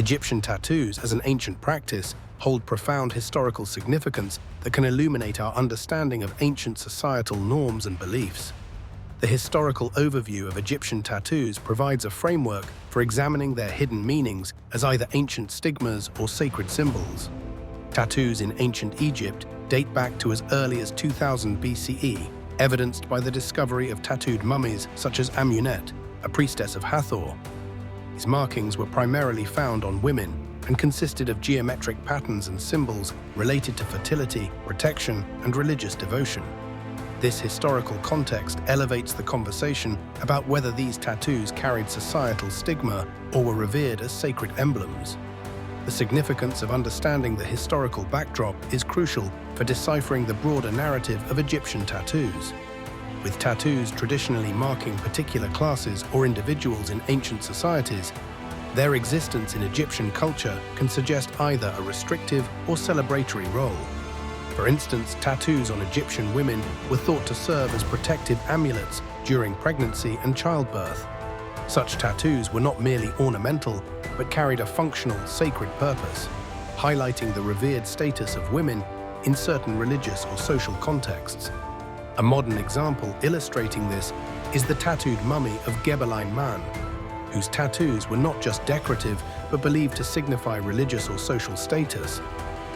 Egyptian tattoos, as an ancient practice, hold profound historical significance that can illuminate our understanding of ancient societal norms and beliefs. The historical overview of Egyptian tattoos provides a framework for examining their hidden meanings as either ancient stigmas or sacred symbols. Tattoos in ancient Egypt date back to as early as 2000 BCE, evidenced by the discovery of tattooed mummies such as Amunet, a priestess of Hathor. These markings were primarily found on women and consisted of geometric patterns and symbols related to fertility, protection, and religious devotion. This historical context elevates the conversation about whether these tattoos carried societal stigma or were revered as sacred emblems. The significance of understanding the historical backdrop is crucial for deciphering the broader narrative of Egyptian tattoos. With tattoos traditionally marking particular classes or individuals in ancient societies, their existence in Egyptian culture can suggest either a restrictive or celebratory role. For instance, tattoos on Egyptian women were thought to serve as protective amulets during pregnancy and childbirth. Such tattoos were not merely ornamental, but carried a functional, sacred purpose, highlighting the revered status of women in certain religious or social contexts. A modern example illustrating this is the tattooed mummy of Gebelein Man, whose tattoos were not just decorative, but believed to signify religious or social status.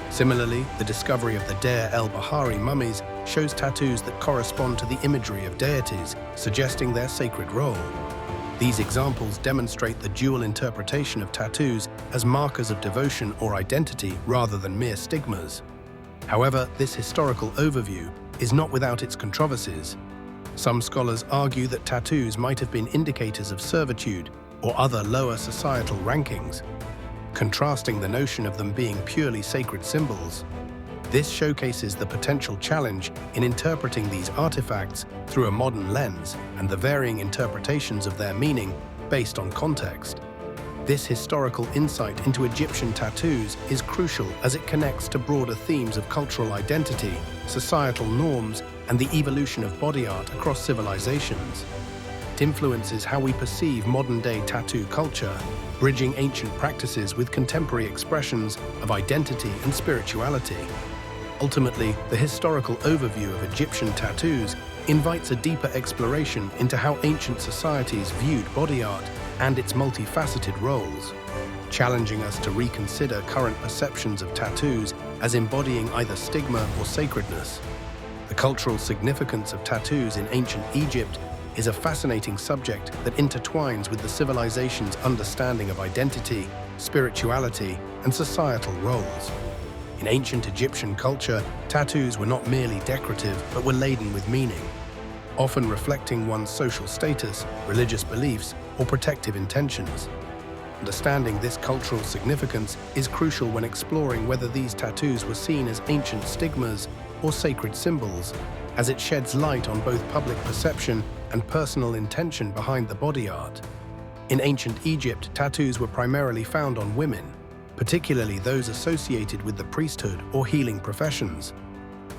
Similarly, the discovery of the Deir el-Bahari mummies shows tattoos that correspond to the imagery of deities, suggesting their sacred role. These examples demonstrate the dual interpretation of tattoos as markers of devotion or identity rather than mere stigmas. However, this historical overview is not without its controversies. Some scholars argue that tattoos might have been indicators of servitude or other lower societal rankings, contrasting the notion of them being purely sacred symbols. This showcases the potential challenge in interpreting these artifacts through a modern lens and the varying interpretations of their meaning based on context. This historical insight into Egyptian tattoos is crucial as it connects to broader themes of cultural identity, societal norms, and the evolution of body art across civilizations. It influences how we perceive modern-day tattoo culture, bridging ancient practices with contemporary expressions of identity and spirituality. Ultimately, the historical overview of Egyptian tattoos invites a deeper exploration into how ancient societies viewed body art and its multifaceted roles, challenging us to reconsider current perceptions of tattoos as embodying either stigma or sacredness. The cultural significance of tattoos in ancient Egypt is a fascinating subject that intertwines with the civilization's understanding of identity, spirituality, and societal roles. In ancient Egyptian culture, tattoos were not merely decorative, but were laden with meaning, often reflecting one's social status, religious beliefs, or protective intentions. Understanding this cultural significance is crucial when exploring whether these tattoos were seen as ancient stigmas or sacred symbols, as it sheds light on both public perception and personal intention behind the body art. In ancient Egypt, tattoos were primarily found on women, particularly those associated with the priesthood or healing professions.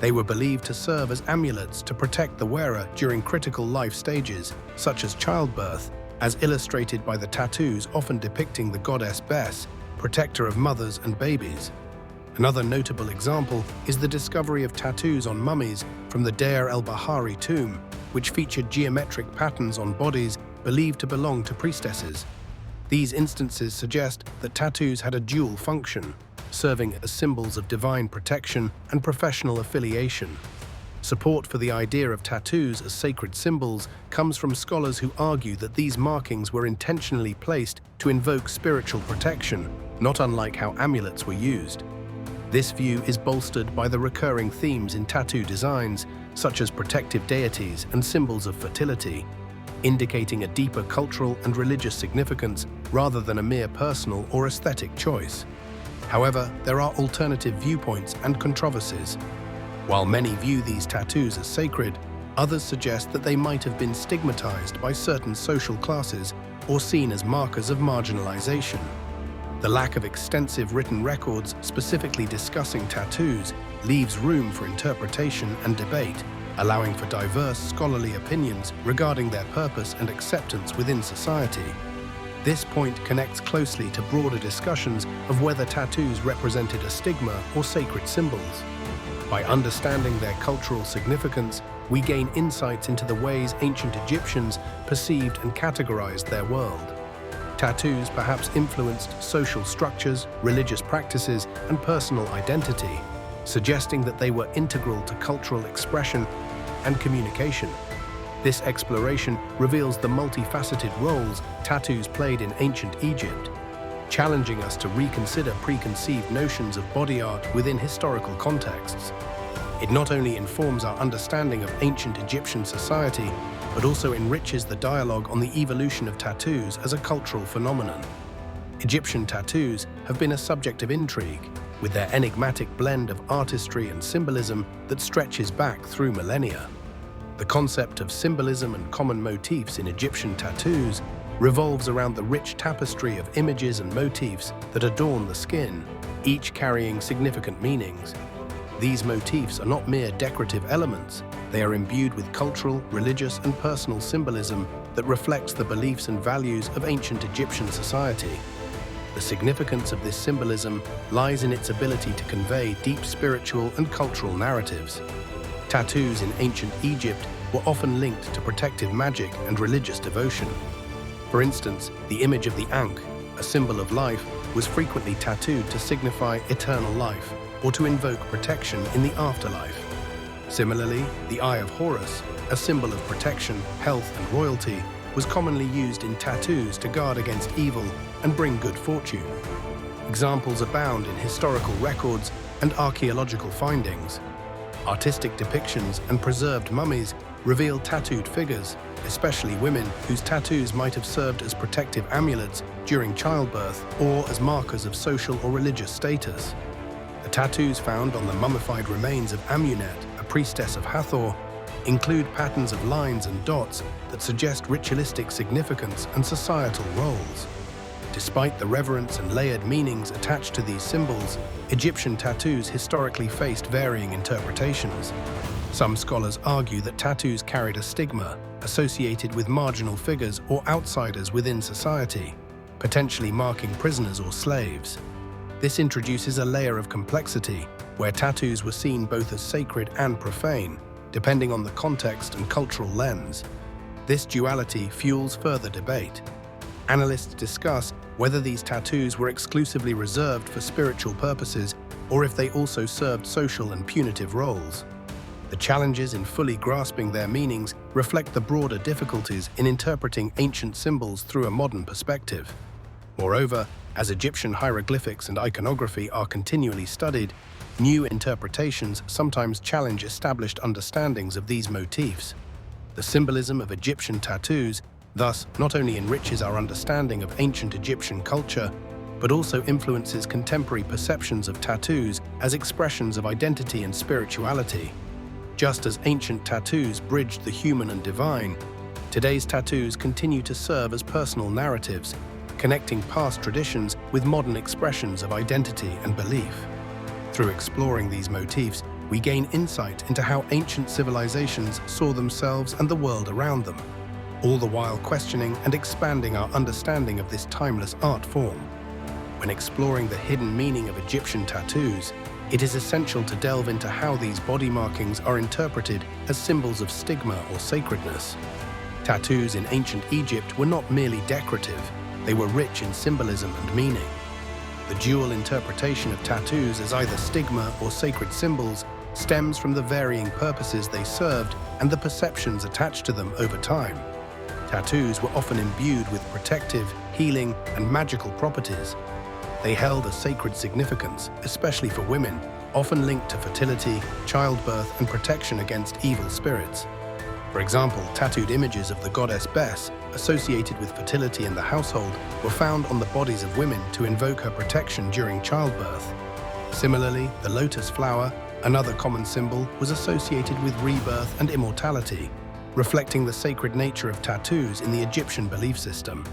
They were believed to serve as amulets to protect the wearer during critical life stages, such as childbirth, as illustrated by the tattoos often depicting the goddess Bes, protector of mothers and babies. Another notable example is the discovery of tattoos on mummies from the Deir el-Bahari tomb, which featured geometric patterns on bodies believed to belong to priestesses. These instances suggest that tattoos had a dual function, serving as symbols of divine protection and professional affiliation. Support for the idea of tattoos as sacred symbols comes from scholars who argue that these markings were intentionally placed to invoke spiritual protection, not unlike how amulets were used. This view is bolstered by the recurring themes in tattoo designs, such as protective deities and symbols of fertility, indicating a deeper cultural and religious significance rather than a mere personal or aesthetic choice. However, there are alternative viewpoints and controversies. While many view these tattoos as sacred, others suggest that they might have been stigmatized by certain social classes or seen as markers of marginalization. The lack of extensive written records specifically discussing tattoos leaves room for interpretation and debate, allowing for diverse scholarly opinions regarding their purpose and acceptance within society. This point connects closely to broader discussions of whether tattoos represented a stigma or sacred symbols. By understanding their cultural significance, we gain insights into the ways ancient Egyptians perceived and categorized their world. Tattoos perhaps influenced social structures, religious practices, and personal identity, suggesting that they were integral to cultural expression and communication. This exploration reveals the multifaceted roles tattoos played in ancient Egypt, challenging us to reconsider preconceived notions of body art within historical contexts. It not only informs our understanding of ancient Egyptian society, but also enriches the dialogue on the evolution of tattoos as a cultural phenomenon. Egyptian tattoos have been a subject of intrigue, with their enigmatic blend of artistry and symbolism that stretches back through millennia. The concept of symbolism and common motifs in Egyptian tattoos revolves around the rich tapestry of images and motifs that adorn the skin, each carrying significant meanings. These motifs are not mere decorative elements, they are imbued with cultural, religious, and personal symbolism that reflects the beliefs and values of ancient Egyptian society. The significance of this symbolism lies in its ability to convey deep spiritual and cultural narratives. Tattoos in ancient Egypt were often linked to protective magic and religious devotion. For instance, the image of the Ankh, a symbol of life, was frequently tattooed to signify eternal life or to invoke protection in the afterlife. Similarly, the Eye of Horus, a symbol of protection, health, and royalty, was commonly used in tattoos to guard against evil and bring good fortune. Examples abound in historical records and archaeological findings. Artistic depictions and preserved mummies reveal tattooed figures, especially women whose tattoos might have served as protective amulets during childbirth or as markers of social or religious status. The tattoos found on the mummified remains of Amunet, a priestess of Hathor, include patterns of lines and dots that suggest ritualistic significance and societal roles. Despite the reverence and layered meanings attached to these symbols, Egyptian tattoos historically faced varying interpretations. Some scholars argue that tattoos carried a stigma associated with marginal figures or outsiders within society, potentially marking prisoners or slaves. This introduces a layer of complexity, where tattoos were seen both as sacred and profane, depending on the context and cultural lens. This duality fuels further debate. Analysts discuss whether these tattoos were exclusively reserved for spiritual purposes or if they also served social and punitive roles. The challenges in fully grasping their meanings reflect the broader difficulties in interpreting ancient symbols through a modern perspective. Moreover, as Egyptian hieroglyphics and iconography are continually studied, new interpretations sometimes challenge established understandings of these motifs. The symbolism of Egyptian tattoos thus not only enriches our understanding of ancient Egyptian culture, but also influences contemporary perceptions of tattoos as expressions of identity and spirituality. Just as ancient tattoos bridged the human and divine, today's tattoos continue to serve as personal narratives, connecting past traditions with modern expressions of identity and belief. Through exploring these motifs, we gain insight into how ancient civilizations saw themselves and the world around them, all the while questioning and expanding our understanding of this timeless art form. When exploring the hidden meaning of Egyptian tattoos, it is essential to delve into how these body markings are interpreted as symbols of stigma or sacredness. Tattoos in ancient Egypt were not merely decorative, they were rich in symbolism and meaning. The dual interpretation of tattoos as either stigma or sacred symbols stems from the varying purposes they served and the perceptions attached to them over time. Tattoos were often imbued with protective, healing, and magical properties. They held a sacred significance, especially for women, often linked to fertility, childbirth, and protection against evil spirits. For example, tattooed images of the goddess Bes, associated with fertility in the household, were found on the bodies of women to invoke her protection during childbirth. Similarly, the lotus flower, another common symbol, was associated with rebirth and immortality, reflecting the sacred nature of tattoos in the Egyptian belief system.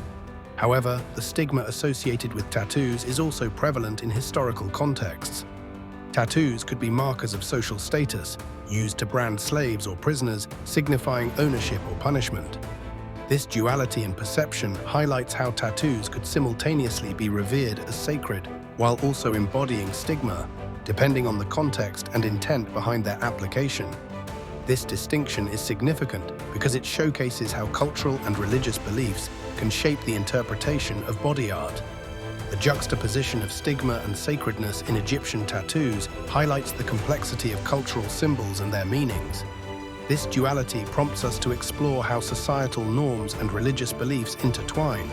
However, the stigma associated with tattoos is also prevalent in historical contexts. Tattoos could be markers of social status, used to brand slaves or prisoners, signifying ownership or punishment. This duality in perception highlights how tattoos could simultaneously be revered as sacred while also embodying stigma, depending on the context and intent behind their application. This distinction is significant because it showcases how cultural and religious beliefs can shape the interpretation of body art. The juxtaposition of stigma and sacredness in Egyptian tattoos highlights the complexity of cultural symbols and their meanings. This duality prompts us to explore how societal norms and religious beliefs intertwine,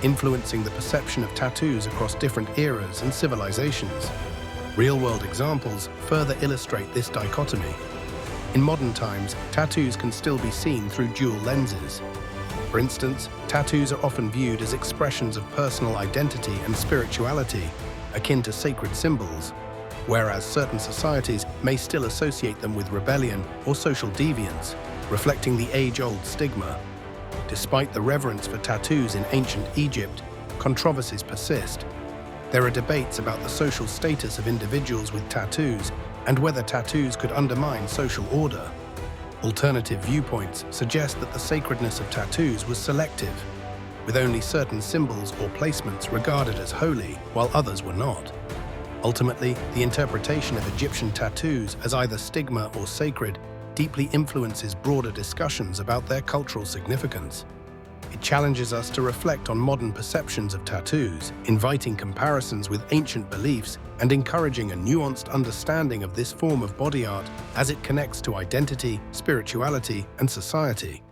influencing the perception of tattoos across different eras and civilizations. Real-world examples further illustrate this dichotomy. In modern times, tattoos can still be seen through dual lenses. For instance, tattoos are often viewed as expressions of personal identity and spirituality, akin to sacred symbols, whereas certain societies may still associate them with rebellion or social deviance, reflecting the age-old stigma. Despite the reverence for tattoos in ancient Egypt, controversies persist. There are debates about the social status of individuals with tattoos and whether tattoos could undermine social order. Alternative viewpoints suggest that the sacredness of tattoos was selective, with only certain symbols or placements regarded as holy, while others were not. Ultimately, the interpretation of Egyptian tattoos as either stigma or sacred deeply influences broader discussions about their cultural significance. It challenges us to reflect on modern perceptions of tattoos, inviting comparisons with ancient beliefs and encouraging a nuanced understanding of this form of body art as it connects to identity, spirituality, and society.